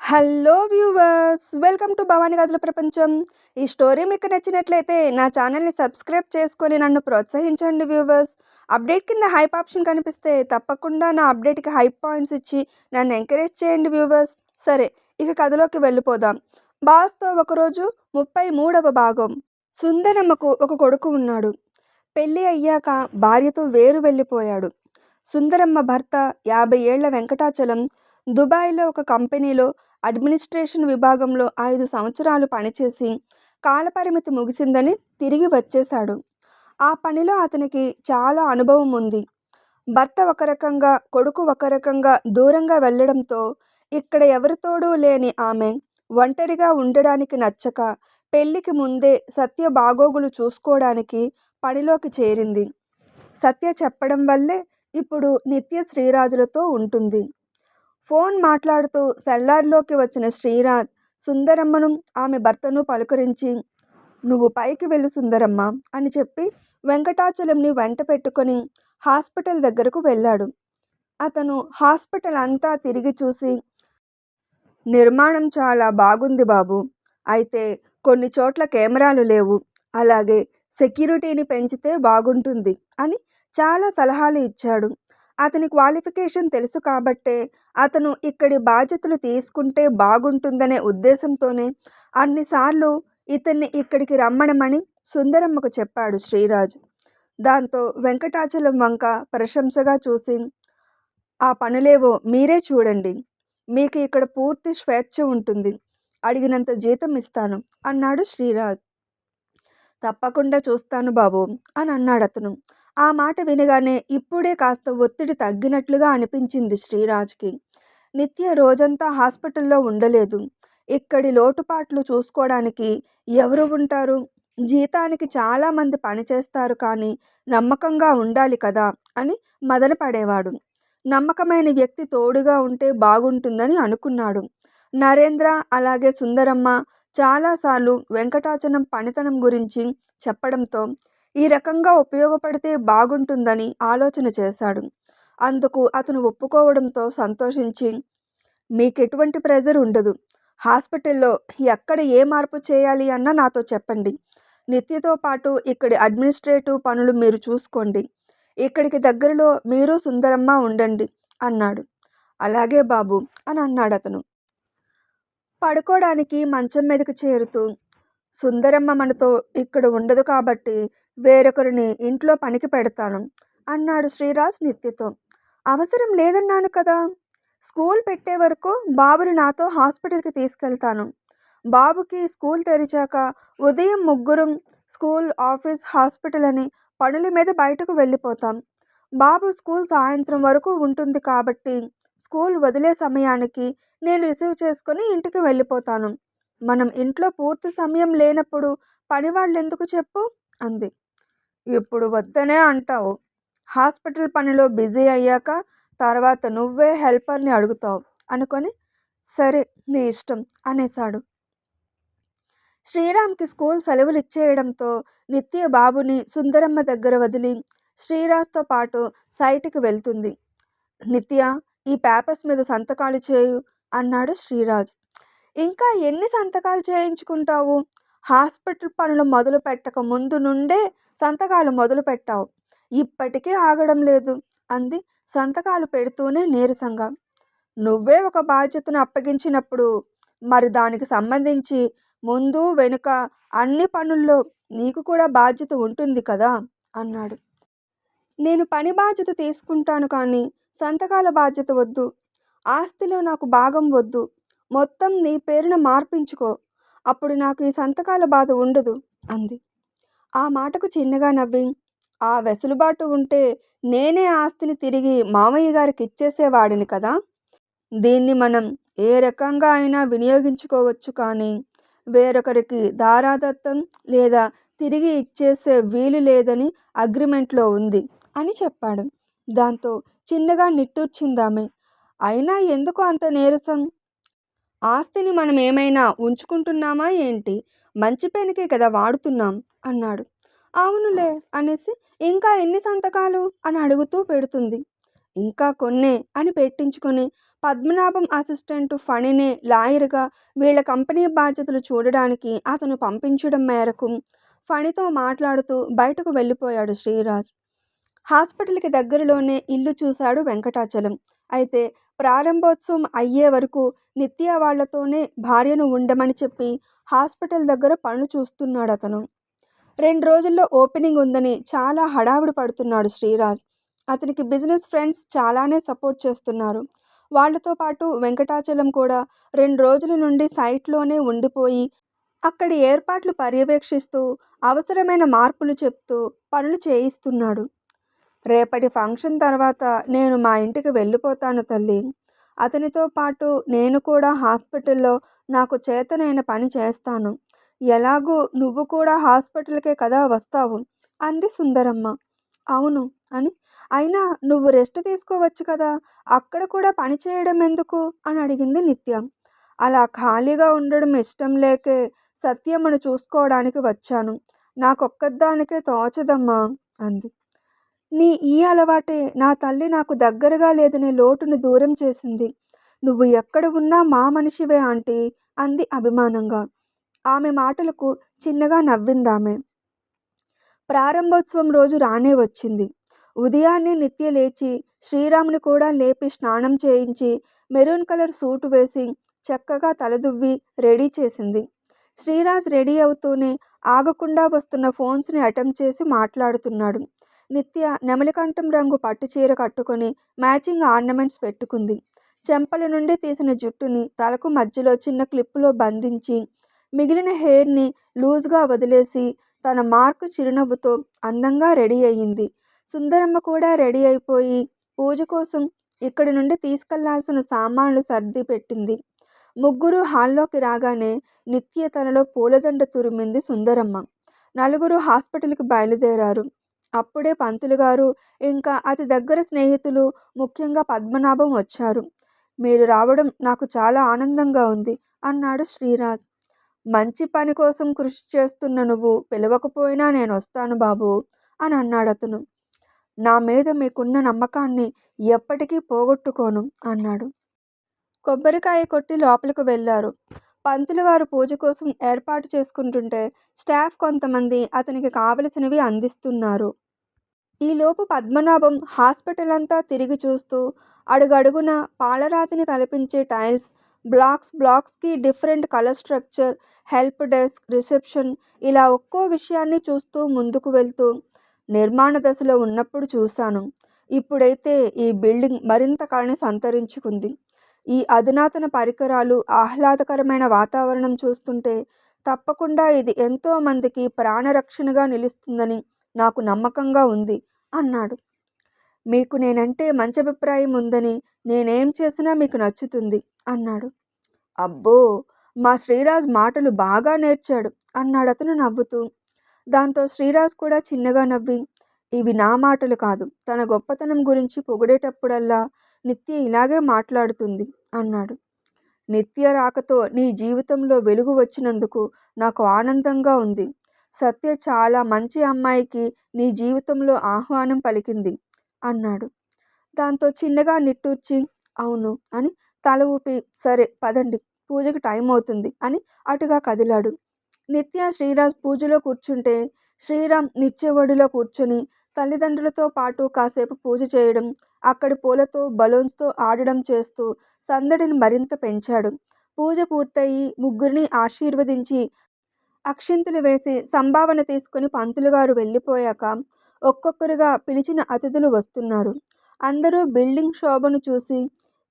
Hello viewers! Welcome to Bhavani గాథల ప్రపంచం. ఈ స్టోరీ మీకు నచ్చినట్లయితే నా ఛానల్‌ని సబ్స్క్రైబ్ చేసుకొని నన్ను ప్రోత్సహించండి వ్యూవర్స్. అప్డేట్ కింద హైప్ ఆప్షన్ కనిపిస్తే తప్పకుండా నా అప్డేట్‌కి హైప్ పాయింట్స్ ఇచ్చి నన్ను ఎంకరేజ్ చేయండి వ్యూవర్స్. సరే, ఇక కథలోకి వెళ్ళిపోదాం. బాస్‌తో ఒకరోజు 33వ భాగం. సుందరమ్మకు ఒక కొడుకు ఉన్నాడు. పెళ్లి అయ్యాక భార్యతో వేరు వెళ్ళిపోయాడు. సుందరమ్మ భర్త 50 ఏళ్ల వెంకటాచలం దుబాయ్‌లో ఒక కంపెనీలో అడ్మినిస్ట్రేషన్ విభాగంలో 5 సంవత్సరాలు పనిచేసి కాలపరిమితి ముగిసిందని తిరిగి వచ్చేశాడు. ఆ పనిలో అతనికి చాలా అనుభవం ఉంది. భర్త ఒక రకంగా, కొడుకు ఒక రకంగా దూరంగా వెళ్ళడంతో ఇక్కడ ఎవరితోడూ లేని ఆమె ఒంటరిగా ఉండడానికి నచ్చక పెళ్లికి ముందే సత్య బాగోగులు చూసుకోవడానికి పనిలోకి చేరింది. సత్య చెప్పడం వల్లే ఇప్పుడు నిత్య శ్రీరాజులతో ఉంటుంది. ఫోన్ మాట్లాడుతూ సెల్లార్లోకి వచ్చిన శ్రీరాజ్ సుందరమ్మను ఆమె భర్తను పలుకరించి, "నువ్వు పైకి వెళ్ళు సుందరమ్మ" అని చెప్పి వెంకటాచలంని వెంట పెట్టుకొని హాస్పిటల్ దగ్గరకు వెళ్ళాడు. అతను హాస్పిటల్ అంతా తిరిగి చూసి, "నిర్మాణం చాలా బాగుంది బాబు. అయితే కొన్ని చోట్ల కెమెరాలు లేవు. అలాగే సెక్యూరిటీని పెంచితే బాగుంటుంది" అని చాలా సలహాలు ఇచ్చాడు. అతని క్వాలిఫికేషన్ తెలుసు కాబట్టే అతను ఇక్కడి బాధ్యతలు తీసుకుంటే బాగుంటుందనే ఉద్దేశంతోనే అన్నిసార్లు ఇతన్ని ఇక్కడికి రమ్మనమని సుందరమ్మకు చెప్పాడు శ్రీరాజ్. దాంతో వెంకటాచలం వంక ప్రశంసగా చూసి, "ఆ పనులేవో మీరే చూడండి. మీకు ఇక్కడ పూర్తి స్వేచ్ఛ ఉంటుంది. అడిగినంత జీతం ఇస్తాను" అన్నాడు శ్రీరాజ్. "తప్పకుండా చూస్తాను బాబు" అని అన్నాడతను. ఆ మాట వినగానే ఇప్పుడే కాస్త ఒత్తిడి తగ్గినట్లుగా అనిపించింది శ్రీరాజ్కి. నిత్య రోజంతా హాస్పిటల్లో ఉండలేదు. ఇక్కడి లోటుపాట్లు చూసుకోవడానికి ఎవరు ఉంటారు? జీతానికి చాలామంది పనిచేస్తారు కానీ నమ్మకంగా ఉండాలి కదా అని మదనపడేవాడు. నమ్మకమైన వ్యక్తి తోడుగా ఉంటే బాగుంటుందని అనుకున్నాడు. నరేంద్ర అలాగే సుందరమ్మ చాలాసార్లు వెంకటాచలం పనితనం గురించి చెప్పడంతో ఈ రకంగా ఉపయోగపడితే బాగుంటుందని ఆలోచన చేశాడు. అందుకు అతను ఒప్పుకోవడంతో సంతోషించి, "మీకెటువంటి ప్రెజర్ ఉండదు. హాస్పిటల్లో ఎక్కడ ఏ మార్పు చేయాలి అన్నా నాతో చెప్పండి. నిత్యతో పాటు ఇక్కడి అడ్మినిస్ట్రేటివ్ పనులు మీరు చూసుకోండి. ఇక్కడికి దగ్గరలో మీరు సుందరమ్మ ఉండండి" అన్నాడు. "అలాగే బాబు" అని అన్నాడతను. పడుకోవడానికి మంచం మీదకి చేరుతూ, "సుందరమ్మ మనతో ఇక్కడ ఉండదు కాబట్టి వేరొకరిని ఇంట్లో పనికి పెడతాను" అన్నాడు శ్రీరాజ్ నిత్యతో. "అవసరం లేదన్నాను కదా. స్కూల్ పెట్టే వరకు బాబుని నాతో హాస్పిటల్కి తీసుకెళ్తాను. బాబుకి స్కూల్ తెరిచాక ఉదయం ముగ్గురం స్కూల్, ఆఫీస్, హాస్పిటల్ అని పనుల మీద బయటకు వెళ్ళిపోతాం. బాబు స్కూల్ సాయంత్రం వరకు ఉంటుంది కాబట్టి స్కూల్ వదిలే సమయానికి నేను రిసీవ్ చేసుకొని ఇంటికి వెళ్ళిపోతాను. మనం ఇంట్లో పూర్తి సమయం లేనప్పుడు పనివాళ్ళు ఎందుకు చెప్పు" అంది. "ఇప్పుడు వద్దనే అంటావు. హాస్పిటల్ పనిలో బిజీ అయ్యాక తర్వాత నువ్వే హెల్పర్ని అడుగుతావు" అనుకొని, "సరే నీ ఇష్టం" అనేశాడు. శ్రీరామ్కి స్కూల్ సెలవులు ఇచ్చేయడంతో నిత్య బాబుని సుందరమ్మ దగ్గర వదిలి శ్రీరాజ్తో పాటు సైట్కి వెళ్తుంది. "నిత్య, ఈ పేపర్స్ మీద సంతకాలు చేయు" అన్నాడు శ్రీరాజ్. "ఇంకా ఎన్ని సంతకాలు చేయించుకుంటావు? హాస్పిటల్ పనులు మొదలు పెట్టక ముందు నుండే సంతకాలు మొదలు పెట్టావు. ఇప్పటికీ ఆగడం లేదు" అంది సంతకాలు పెడుతూనే నీరసంగా. "నువ్వే ఒక బాధ్యతను అప్పగించినప్పుడు మరి దానికి సంబంధించి ముందు వెనుక అన్ని పనుల్లో నీకు కూడా బాధ్యత ఉంటుంది కదా" అన్నాడు. "నేను పని బాధ్యత తీసుకుంటాను కానీ సంతకాల బాధ్యత వద్దు. ఆస్తిలో నాకు భాగం వద్దు. మొత్తం నీ పేరున మార్పించుకో. అప్పుడు నాకు ఈ సంతకాల బాధ ఉండదు" అంది. ఆ మాటకు చిన్నగా నవ్వి, "ఆ వెసులుబాటు ఉంటే నేనే ఆస్తిని తిరిగి మామయ్య గారికి ఇచ్చేసేవాడిని కదా. దీన్ని మనం ఏ రకంగా అయినా వినియోగించుకోవచ్చు కానీ వేరొకరికి ధారాదత్తం లేదా తిరిగి ఇచ్చేసే వీలు లేదని అగ్రిమెంట్లో ఉంది" అని చెప్పాడు. దాంతో చిన్నగా నిట్టూర్చిందామె. "అయినా ఎందుకు అంత నీరసం? ఆస్తిని మనం ఏమైనా ఉంచుకుంటున్నామా ఏంటి? మంచి పనికే కదా వాడుతున్నాం" అన్నాడు. "అవునులే" అనేసి, "ఇంకా ఎన్ని సంతకాలు" అని అడుగుతూ పెడుతుంది. "ఇంకా కొన్నే" అని పెట్టించుకొని పద్మనాభం అసిస్టెంట్ ఫణిని లాయర్గా వీళ్ళ కంపెనీ బాధ్యతలు చూడడానికి అతను పంపించడం మేరకు ఫణితో మాట్లాడుతూ బయటకు వెళ్ళిపోయాడు శ్రీరాజ్. హాస్పిటల్కి దగ్గరలోనే ఇల్లు చూశాడు వెంకటాచలం. అయితే ప్రారంభోత్సవం అయ్యే వరకు నిత్య వాళ్లతోనే భార్యను ఉండమని చెప్పి హాస్పిటల్ దగ్గర పనులు చూస్తున్నాడతను. 2 రోజుల్లో ఓపెనింగ్ ఉందని చాలా హడావుడి పడుతున్నాడు శ్రీరాజ్. అతనికి బిజినెస్ ఫ్రెండ్స్ చాలానే సపోర్ట్ చేస్తున్నారు. వాళ్లతో పాటు వెంకటాచలం కూడా 2 రోజుల నుండి సైట్లోనే ఉండిపోయి అక్కడి ఏర్పాట్లు పర్యవేక్షిస్తూ అవసరమైన మార్పులు చెప్తూ పనులు చేయిస్తున్నాడు. రేపటి ఫంక్షన్ తర్వాత నేను మా ఇంటికి వెళ్ళిపోతాను తల్లి. అతనితో పాటు నేను కూడా హాస్పిటల్లో నాకు చేతనైన పని చేస్తాను. ఎలాగూ నువ్వు కూడా హాస్పిటల్కే కదా వస్తావు అంది సుందరమ్మ. అవును అని. అయినా నువ్వు రెస్ట్ తీసుకోవచ్చు కదా, అక్కడ కూడా పని చేయడం ఎందుకు అని అడిగింది నిత్య. అలా ఖాళీగా ఉండడం ఇష్టం లేకే సత్యమ్మను చూసుకోవడానికి వచ్చాను. నాకొక్కదానికే తోచదమ్మా అంది. నీ ఈ అలవాటే నా తల్లి నాకు దగ్గరగా లేదనే లోటును దూరం చేసింది. నువ్వు ఎక్కడ ఉన్నా మా మనిషివే ఆంటీ అంది అభిమానంగా. ఆమె మాటలకు చిన్నగా నవ్విందామె. ప్రారంభోత్సవం రోజు రానే వచ్చింది. ఉదయాన్నే నిత్య లేచి శ్రీరాముని కూడా లేపి స్నానం చేయించి మెరూన్ కలర్ సూటు వేసి చక్కగా తలదువ్వి రెడీ చేసింది. శ్రీరాజ్ రెడీ అవుతూనే ఆగకుండా వస్తున్న ఫోన్స్ని అటెంప్ట్ చేసి మాట్లాడుతున్నాడు. నిత్య నెమలికంఠం రంగు పట్టుచీర కట్టుకొని మ్యాచింగ్ ఆర్నమెంట్స్ పెట్టుకుంది. చెంపల నుండి తీసిన జుట్టుని తలకు మధ్యలో చిన్న క్లిప్పులో బంధించి మిగిలిన హెయిర్ని లూజ్గా వదిలేసి తన మార్కు చిరునవ్వుతో అందంగా రెడీ అయ్యింది. సుందరమ్మ కూడా రెడీ అయిపోయి పూజ కోసం ఇక్కడి నుండి తీసుకెళ్లాల్సిన సామాన్లు సర్ది పెట్టింది. ముగ్గురు హాల్లోకి రాగానే నిత్య తనలో పూలదండ తురిమింది సుందరమ్మ. నలుగురు హాస్పిటల్కి బయలుదేరారు. అప్పుడే పంతులు గారు ఇంకా అతి దగ్గర స్నేహితులు ముఖ్యంగా పద్మనాభం వచ్చారు. మీరు రావడం నాకు చాలా ఆనందంగా ఉంది అన్నాడు శ్రీరాజ్. మంచి పని కోసం కృషి చేస్తున్న నువ్వు పిలవకపోయినా నేను వస్తాను బాబు అని అన్నాడతను. నా మీద మీకున్న నమ్మకాన్ని ఎప్పటికీ పోగొట్టుకోను అన్నాడు. కొబ్బరికాయ కొట్టి లోపలికి వెళ్ళారు. పంతులు గారు పూజ కోసం ఏర్పాటు చేసుకుంటుంటే స్టాఫ్ కొంతమంది అతనికి కావలసినవి అందిస్తున్నారు. ఈలోపు పద్మనాభం హాస్పిటల్ అంతా తిరిగి చూస్తూ అడుగడుగున పాలరాతిని తలపించే టైల్స్, బ్లాక్స్కి different colour structure, help desk, reception ఇలా ఒక్కో విషయాన్ని చూస్తూ ముందుకు వెళ్తూ నిర్మాణ దశలో ఉన్నప్పుడు చూశాను. ఇప్పుడైతే ఈ బిల్డింగ్ మరింత కళని సంతరించుకుంది. ఈ అధునాతన పరికరాలు, ఆహ్లాదకరమైన వాతావరణం చూస్తుంటే తప్పకుండా ఇది ఎంతో మందికి ప్రాణరక్షణగా నిలుస్తుందని నాకు నమ్మకంగా ఉంది అన్నాడు. మీకు నేనంటే మంచి అభిప్రాయం ఉందని, నేనేం చేసినా మీకు నచ్చుతుంది అన్నాడు. అబ్బో, మా శ్రీరాజ్ మాటలు బాగా నేర్చాడు అన్నాడతను నవ్వుతూ. దాంతో శ్రీరాజ్ కూడా చిన్నగా నవ్వి, ఇవి నా మాటలు కాదు, తన గొప్పతనం గురించి పొగిడేటప్పుడల్లా నిత్య ఇలాగే మాట్లాడుతుంది అన్నాడు. నిత్య రాకతో నీ జీవితంలో వెలుగు వచ్చినందుకు నాకు ఆనందంగా ఉంది. సత్య చాలా మంచి అమ్మాయికి నీ జీవితంలో ఆహ్వానం పలికింది అన్నాడు. దాంతో చిన్నగా నిట్టూర్చి అవును అని తల ఊపి సరే పదండి, పూజకి టైం అవుతుంది అని అటుగా కదిలాడు. నిత్య శ్రీరాజ్ పూజలో కూర్చుంటే శ్రీరామ్ నిత్య ఒడిలో కూర్చొని తల్లిదండ్రులతో పాటు కాసేపు పూజ చేయడం, అక్కడి పూలతో బలూన్స్తో ఆడడం చేస్తూ సందడిని మరింత పెంచాడు. పూజ పూర్తయి ముగ్గురిని ఆశీర్వదించి అక్షింతలు వేసి సంభావన తీసుకుని పంతులు గారు వెళ్ళిపోయాక ఒక్కొక్కరుగా పిలిచిన అతిథులు వస్తున్నారు. అందరూ బిల్డింగ్ శోభను చూసి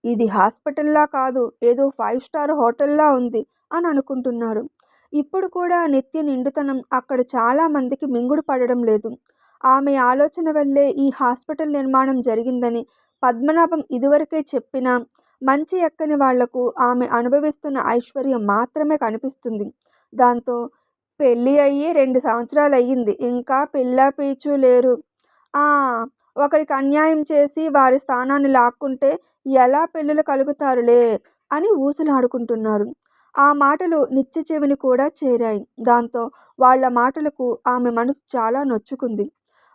ఇది హాస్పిటల్లా కాదు, ఏదో 5 స్టార్ హోటల్లా ఉంది అని అనుకుంటున్నారు. ఇప్పుడు కూడా నిత్య నిండుతనం అక్కడ చాలా మందికి మింగుడు పడడం లేదు. ఆమె ఆలోచన వల్లే ఈ హాస్పిటల్ నిర్మాణం జరిగిందని పద్మనాభం ఇదివరకే చెప్పినా మంచి ఎక్కని వాళ్లకు ఆమె అనుభవిస్తున్న ఐశ్వర్యం మాత్రమే కనిపిస్తుంది. దాంతో పెళ్ళి అయ్యి 2 సంవత్సరాలు అయ్యింది, ఇంకా పిల్ల పీచు లేరు. ఒకరికి అన్యాయం చేసి వారి స్థానాన్ని లాక్కుంటే ఎలా పెళ్ళిళ్ళు కలుగుతారులే అని ఊసులాడుకుంటున్నారు. ఆ మాటలు నిత్య చెవిని కూడా చేరాయి. దాంతో వాళ్ల మాటలకు ఆమె మనసు చాలా నొచ్చుకుంది.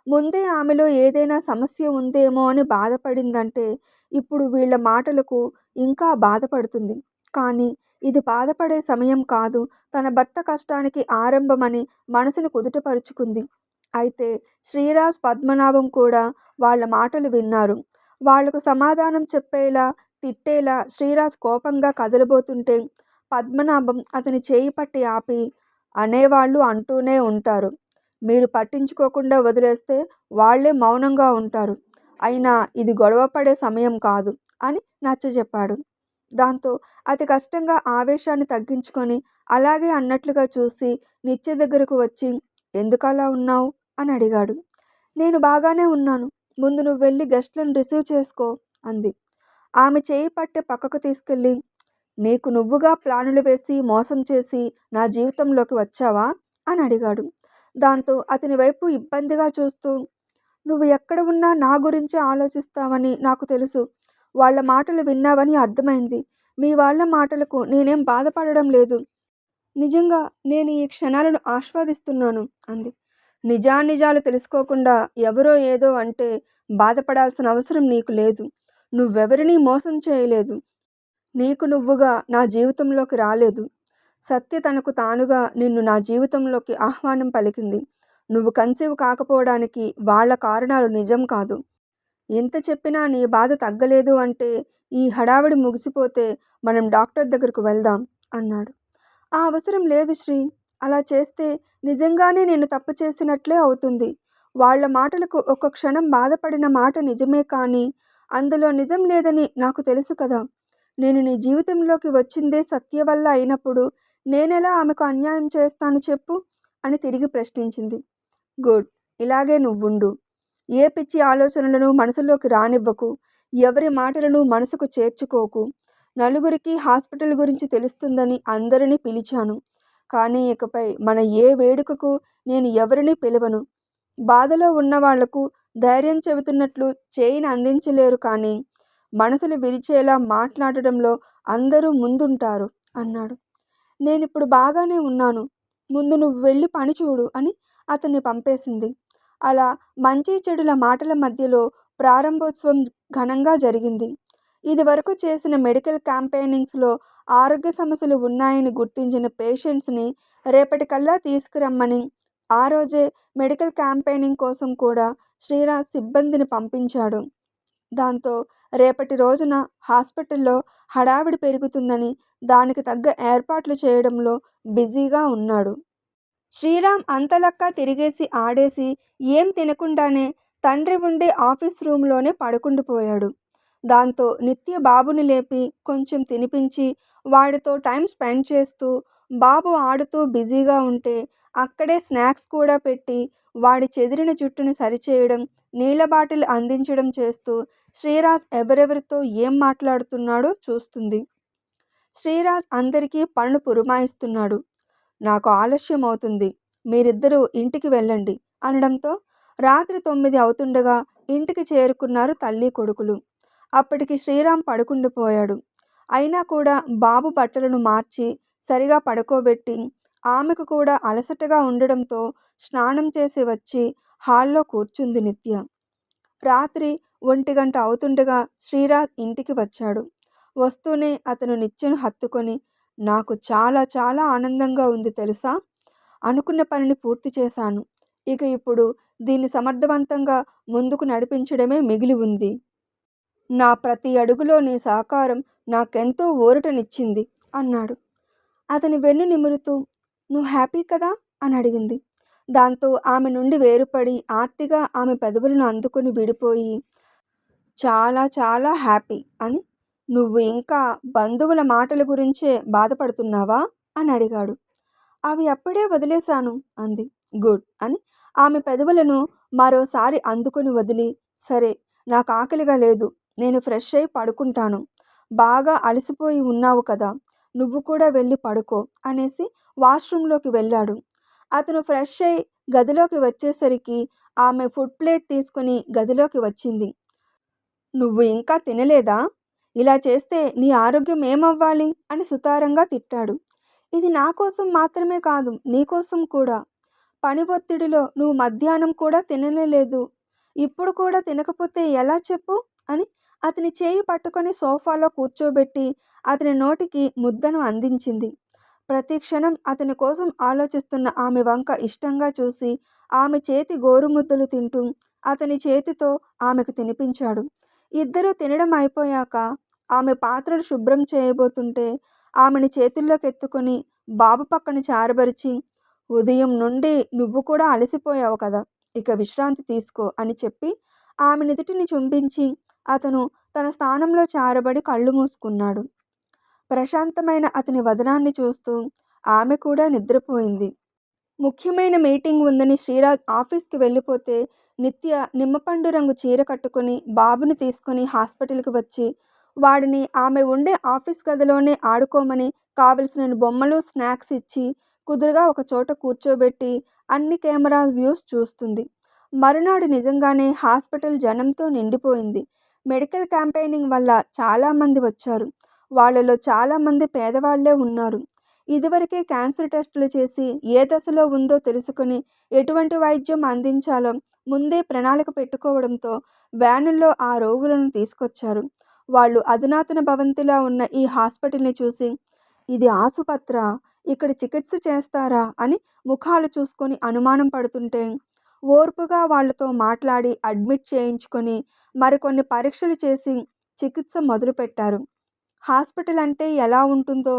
ముందే ఆమెలో ఏదైనా సమస్య ఉందేమో అని బాధపడిందంటే ఇప్పుడు వీళ్ళ మాటలకు ఇంకా బాధపడుతుంది. కానీ ఇది బాధపడే సమయం కాదు. తన భర్త కష్టానికి ఆరంభమని మనసును కుదుటపరుచుకుంది. అయితే శ్రీరాజ్, పద్మనాభం కూడా వాళ్ళ మాటలు విన్నారు. వాళ్లకు సమాధానం చెప్పేలా, తిట్టేలా శ్రీరాజ్ కోపంగా కదలబోతుంటే పద్మనాభం అతని చేయి పట్టి ఆపి, అనేవాళ్ళు అంటూనే ఉంటారు. మీరు పట్టించుకోకుండా వదిలేస్తే వాళ్లే మౌనంగా ఉంటారు. అయినా ఇది గొడవ పడే సమయం కాదు అని నచ్చజెప్పాడు. దాంతో అతి కష్టంగా ఆవేశాన్ని తగ్గించుకొని అలాగే అన్నట్లుగా చూసి నిత్య దగ్గరకు వచ్చి, ఎందుకలా ఉన్నావు అని అడిగాడు. నేను బాగానే ఉన్నాను. ముందు నువ్వు వెళ్ళి గెస్ట్లను రిసీవ్ చేసుకో అంది. ఆమె చేయి పట్టి పక్కకు తీసుకెళ్ళి, నీకు నువ్వుగా ప్లానులు వేసి మోసం చేసి నా జీవితంలోకి వచ్చావా అని అడిగాడు. దాంతో అతని వైపు ఇబ్బందిగా చూస్తూ, నువ్వు ఎక్కడ ఉన్నా నా గురించే ఆలోచిస్తావని నాకు తెలుసు. వాళ్ళ మాటలు విన్నావని అర్థమైంది. మీ వాళ్ళ మాటలకు నేనేం బాధపడడం లేదు. నిజంగా నేను ఈ క్షణాలను ఆస్వాదిస్తున్నాను అంది. నిజానిజాలు తెలుసుకోకుండా ఎవరో ఏదో అంటే బాధపడాల్సిన అవసరం నీకు లేదు. నువ్వెవరినీ మోసం చేయలేదు. నీకు నువ్వుగా నా జీవితంలోకి రాలేదు. సత్య తనకు తానుగా నిన్ను నా జీవితంలోకి ఆహ్వానం పలికింది. నువ్వు కన్సీవ్ కాకపోవడానికి వాళ్ళ కారణాలు నిజం కాదు. ఎంత చెప్పినా నీ బాధ తగ్గలేదు అంటే ఈ హడావిడి ముగిసిపోతే మనం డాక్టర్ దగ్గరకు వెళ్దాం అన్నాడు. ఆ అవసరం లేదు శ్రీ. అలా చేస్తే నిజంగానే నేను తప్పు చేసినట్లే అవుతుంది. వాళ్ళ మాటలకు ఒక క్షణం బాధపడిన మాట నిజమే, కానీ అందులో నిజం లేదని నాకు తెలుసు కదా. నేను నీ జీవితంలోకి వచ్చిందే సత్య వల్ల అయినప్పుడు నేనెలా ఆమెకు అన్యాయం చేస్తాను చెప్పు అని తిరిగి ప్రశ్నించింది. గుడ్, ఇలాగే నువ్వుండు. ఏ పిచ్చి ఆలోచనలను మనసులోకి రానివ్వకు. ఎవరి మాటలను మనసుకు చేర్చుకోకు. నలుగురికి హాస్పిటల్ గురించి తెలుస్తుందని అందరినీ పిలిచాను. కానీ ఇకపై మన ఏ వేడుకకు నేను ఎవరిని పిలవను. బాధలో ఉన్న వాళ్లకు ధైర్యం చెబుతున్నట్లు చేయిని అందించలేరు, కానీ మనసులు విరిచేలా మాట్లాడడంలో అందరూ ముందుంటారు అన్నాడు. నేనిప్పుడు బాగానే ఉన్నాను. ముందు నువ్వు వెళ్ళి పని చూడు అని అతన్ని పంపేసింది. అలా మంచి చెడుల మాటల మధ్యలో ప్రారంభోత్సవం ఘనంగా జరిగింది. ఇదివరకు చేసిన మెడికల్ క్యాంపెయినింగ్స్లో ఆరోగ్య సమస్యలు ఉన్నాయని గుర్తించిన పేషెంట్స్ని రేపటికల్లా తీసుకురమ్మని, ఆ రోజే మెడికల్ క్యాంపెయినింగ్ కోసం కూడా శ్రీరాజ్ సిబ్బందిని పంపించాడు. దాంతో రేపటి రోజున హాస్పిటల్లో హడావిడి పెరుగుతుందని దానికి తగ్గ ఏర్పాట్లు చేయడంలో బిజీగా ఉన్నాడు. శ్రీరామ్ అంతలక్క తిరిగేసి ఆడేసి ఏం తినకుండానే తండ్రి ఉండే ఆఫీస్ రూమ్లోనే పడుకుండిపోయాడు. దాంతో నిత్య బాబుని లేపి కొంచెం తినిపించి వాడితో టైం స్పెండ్ చేస్తూ, బాబు ఆడుతూ బిజీగా ఉంటే అక్కడే స్నాక్స్ కూడా పెట్టి వాడి చెదిరిన జుట్టుని సరిచేయడం, నీళ్ల బాటిల్ అందించడం చేస్తూ శ్రీరాజ్ ఎవరెవరితో ఏం మాట్లాడుతున్నాడో చూస్తుంది. శ్రీరాజ్ అందరికీ పనులు పురమాయిస్తున్నాడు. నాకు ఆలస్యం అవుతుంది, మీరిద్దరూ ఇంటికి వెళ్ళండి అనడంతో రాత్రి 9 అవుతుండగా ఇంటికి చేరుకున్నారు తల్లి కొడుకులు. అప్పటికి శ్రీరామ్ పడుకుండిపోయాడు. అయినా కూడా బాబు బట్టలను మార్చి సరిగా పడుకోబెట్టి ఆమెకు కూడా అలసటగా ఉండడంతో స్నానం చేసి వచ్చి హాల్లో కూర్చుంది నిత్య. రాత్రి 1 గంట అవుతుండగా శ్రీరాజ్ ఇంటికి వచ్చాడు. వస్తూనే అతను నిత్యను హత్తుకొని, నాకు చాలా చాలా ఆనందంగా ఉంది తెలుసా. అనుకున్న పనిని పూర్తి చేశాను. ఇక ఇప్పుడు దీన్ని సమర్థవంతంగా ముందుకు నడిపించడమే మిగిలి ఉంది. నా ప్రతి అడుగులో నీ సహకారం నాకెంతో ఊరటనిచ్చింది అన్నాడు. అతని వెన్ను నిమురుతూ, నువ్వు హ్యాపీ కదా అని అడిగింది. దాంతో ఆమె నుండి వేరుపడి ఆర్తిగా ఆమె పెదవులను అందుకొని విడిపోయి, చాలా చాలా హ్యాపీ అని. నువ్వు ఇంకా బంధువుల మాటల గురించే బాధపడుతున్నావా అని అడిగాడు. అవి అప్పుడే వదిలేశాను అంది. గుడ్ అని ఆమె పెదవులను మరోసారి అందుకొని వదిలి, సరే, నాకు ఆకలిగా లేదు, నేను ఫ్రెష్ అయి పడుకుంటాను. బాగా అలసిపోయి ఉన్నావు కదా, నువ్వు కూడా వెళ్ళి పడుకో అనేసి వాష్రూంలోకి వెళ్ళాడు. అతను ఫ్రెష్ అయి గదిలోకి వచ్చేసరికి ఆమె ఫుడ్ ప్లేట్ తీసుకుని గదిలోకి వచ్చింది. నువ్వు ఇంకా తినలేదా? ఇలా చేస్తే నీ ఆరోగ్యం ఏమవ్వాలి అని సుతారంగా తిట్టాడు. ఇది నా కోసం మాత్రమే కాదు, నీకోసం కూడా. పని ఒత్తిడిలో నువ్వు మధ్యాహ్నం కూడా తినలేదు. ఇప్పుడు కూడా తినకపోతే ఎలా చెప్పు అని అతని చేయి పట్టుకొని సోఫాలో కూర్చోబెట్టి అతని నోటికి ముద్దను అందించింది. ప్రతి క్షణం అతని కోసం ఆలోచిస్తున్న ఆమె వంక ఇష్టంగా చూసి ఆమె చేతి గోరుముద్దలు తింటూ అతని చేతితో ఆమెకు తినిపించాడు. ఇద్దరూ తినడం అయిపోయాక ఆమె పాత్రలు శుభ్రం చేయబోతుంటే ఆమెని చేతుల్లోకెత్తుకొని బాబు పక్కన చారబరిచి, ఉదయం నుండి నువ్వు కూడా అలసిపోయావు కదా, ఇక విశ్రాంతి తీసుకో అని చెప్పి ఆమె నుదుటిని చుంబించి అతను తన స్థానంలో చారబడి కళ్ళు మూసుకున్నాడు. ప్రశాంతమైన అతని వదనాన్ని చూస్తూ ఆమె కూడా నిద్రపోయింది. ముఖ్యమైన మీటింగ్ ఉందని శ్రీరాజ్ ఆఫీస్కి వెళ్ళిపోతే నిత్య నిమ్మపండు రంగు చీర కట్టుకుని బాబుని తీసుకుని హాస్పిటల్కి వచ్చి వాడిని ఆమె ఉండే ఆఫీస్ గదిలోనే ఆడుకోమని కావలసిన బొమ్మలు స్నాక్స్ ఇచ్చి కుదురుగా ఒక చోట కూర్చోబెట్టి అన్ని కెమెరా వ్యూస్ చూస్తుంది. మరునాడు నిజంగానే హాస్పిటల్ జనంతో నిండిపోయింది. మెడికల్ క్యాంపెయినింగ్ వల్ల చాలామంది వచ్చారు. వాళ్ళలో చాలామంది పేదవాళ్లే ఉన్నారు. ఇదివరకే క్యాన్సర్ టెస్టులు చేసి ఏ దశలో ఉందో తెలుసుకుని ఎటువంటి వైద్యం అందించాలో ముందే ప్రణాళిక పెట్టుకోవడంతో వ్యానుల్లో ఆ రోగులను తీసుకొచ్చారు. వాళ్ళు అధునాతన భవంతిలా ఉన్న ఈ హాస్పిటల్ని చూసి, ఇది ఆసుపత్రా, ఇక్కడ చికిత్స చేస్తారా అని ముఖాలు చూసుకొని అనుమానం పడుతుంటే ఓర్పుగా వాళ్ళతో మాట్లాడి అడ్మిట్ చేయించుకొని మరికొన్ని పరీక్షలు చేసి చికిత్స మొదలుపెట్టారు. హాస్పిటల్ అంటే ఎలా ఉంటుందో,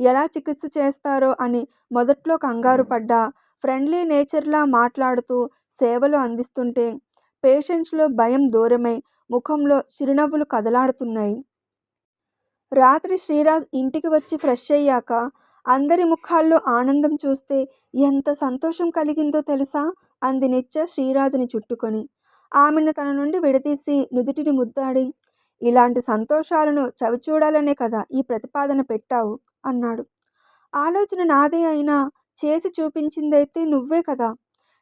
ఎలా చికిత్స చేస్తారో అని మొదట్లో కంగారు పడ్డా ఫ్రెండ్లీ నేచర్లా మాట్లాడుతూ సేవలు అందిస్తుంటే పేషెంట్స్లో భయం దూరమై ముఖంలో చిరునవ్వులు కదలాడుతున్నాయి. రాత్రి శ్రీరాజ్ ఇంటికి వచ్చి ఫ్రెష్ అయ్యాక అందరి ముఖాల్లో ఆనందం చూస్తే ఎంత సంతోషం కలిగిందో తెలుసా అంది నిత్య శ్రీరాజుని చుట్టుకొని. ఆమెను తన నుండి విడదీసి నుదుటిని ముద్దాడి, ఇలాంటి సంతోషాలను చవిచూడాలనే కదా ఈ ప్రతిపాదన పెట్టావు అన్నాడు. ఆలోచన నాదే అయినా చేసి చూపించిందైతే నువ్వే కదా.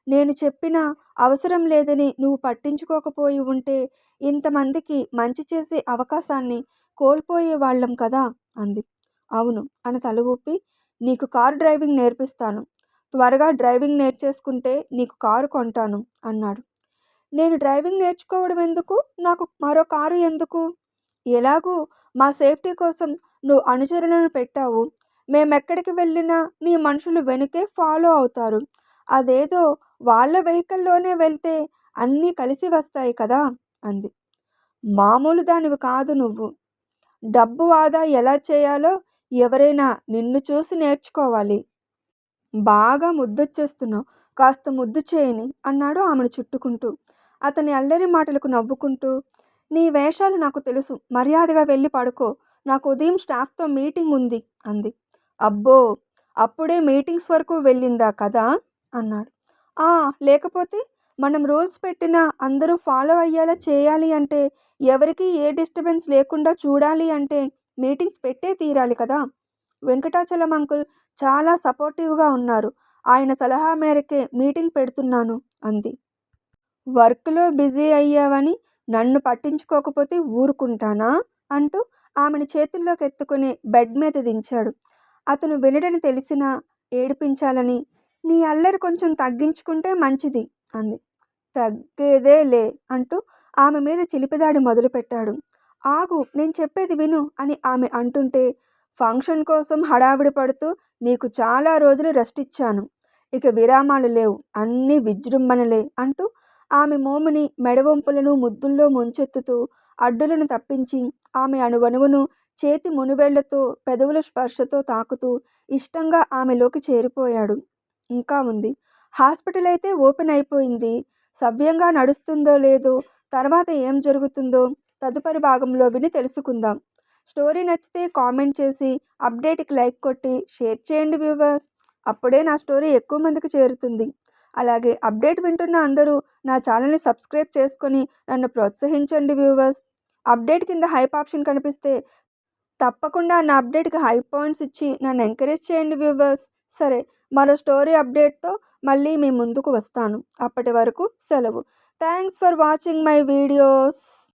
నేను చెప్పినా అవసరం లేదని నువ్వు పట్టించుకోకపోయి ఉంటే ఇంతమందికి మంచి చేసే అవకాశాన్ని కోల్పోయే వాళ్ళం కదా అంది. అవును అని తల ఊపి, నీకు కారు డ్రైవింగ్ నేర్పిస్తాను. త్వరగా డ్రైవింగ్ నేర్చేసుకుంటే నీకు కారు కొంటాను అన్నాడు. నేను డ్రైవింగ్ నేర్చుకోవడం ఎందుకు, నాకు మరో కారు ఎందుకు? ఎలాగూ మా సేఫ్టీ కోసం నువ్వు అనుచరులను పెట్టావు. మేమెక్కడికి వెళ్ళినా నీ మనుషులు వెనుకే ఫాలో అవుతారు. అదేదో వాళ్ళ వెహికల్లోనే వెళ్తే అన్నీ కలిసి వస్తాయి కదా అంది. మామూలు దానివి కాదు నువ్వు. డబ్బు ఆదా ఎలా చేయాలో ఎవరైనా నిన్ను చూసి నేర్చుకోవాలి. బాగా ముద్దొచ్చేస్తున్నావు, కాస్త ముద్దు చేయని అన్నాడు ఆమెను చుట్టుకుంటూ. అతని అల్లరి మాటలకు నవ్వుకుంటూ, నీ వేషాలు నాకు తెలుసు, మర్యాదగా వెళ్ళి పడుకో, నాకు ఉదయం స్టాఫ్తో మీటింగ్ ఉంది అంది. అబ్బో, అప్పుడే మీటింగ్స్ వరకు వెళ్ళిందా కదా అన్నాడు. లేకపోతే మనం రూల్స్ పెట్టినా అందరూ ఫాలో అయ్యేలా చేయాలి అంటే, ఎవరికి ఏ డిస్టర్బెన్స్ లేకుండా చూడాలి అంటే మీటింగ్స్ పెట్టే తీరాలి కదా. వెంకటాచలం అంకుల్ చాలా సపోర్టివ్గా ఉన్నారు. ఆయన సలహా మేరకే మీటింగ్ పెడుతున్నాను అంది. వర్క్లో బిజీ అయ్యావని నన్ను పట్టించుకోకపోతే ఊరుకుంటానా అంటూ ఆమెను చేతుల్లోకి ఎత్తుకుని బెడ్ మీద దించాడు. అతను వినడని తెలిసినా ఏడిపించాలని, నీ అల్లరి కొంచెం తగ్గించుకుంటే మంచిది అంది. తగ్గేదే లే అంటూ ఆమె మీద చిలిపిదాడి మొదలుపెట్టాడు. ఆగు, నేను చెప్పేది విను అని ఆమె అంటుంటే, ఫంక్షన్ కోసం హడావిడి పడుతూ నీకు చాలా రోజులు రెస్ట్ ఇచ్చాను, ఇక విరామాలు లేవు, అన్నీ విజృంభణలే అంటూ ఆమె మోముని మెడవంపులను ముద్దుల్లో ముంచెత్తుతూ అడ్డులను తప్పించి ఆమె అణువణువును చేతి మునివేళ్లతో పెదవుల స్పర్శతో తాకుతూ ఇష్టంగా ఆమెలోకి చేరిపోయాడు. ఇంకా ఉంది. హాస్పిటల్ అయితే ఓపెన్ అయిపోయింది. సవ్యంగా నడుస్తుందో లేదో, తర్వాత ఏం జరుగుతుందో తదుపరి భాగంలో విని తెలుసుకుందాం. స్టోరీ నచ్చితే కామెంట్ చేసి అప్డేట్కి లైక్ కొట్టి షేర్ చేయండి వ్యూవర్స్. అప్పుడే నా స్టోరీ ఎక్కువ మందికి చేరుతుంది. అలాగే అప్డేట్ వింటున్న అందరూ నా ఛానల్ని సబ్స్క్రైబ్ చేసుకొని నన్ను ప్రోత్సహించండి వ్యూవర్స్. అప్డేట్ కింద హైప్ ఆప్షన్ కనిపిస్తే తప్పకుండా నా అప్డేట్కి హై పాయింట్స్ ఇచ్చి నన్ను ఎంకరేజ్ చేయండి వ్యూవర్స్. సరే, మరో స్టోరీ అప్డేట్తో మళ్ళీ మీ ముందుకు వస్తాను. అప్పటి వరకు సెలవు. Thanks for watching my videos.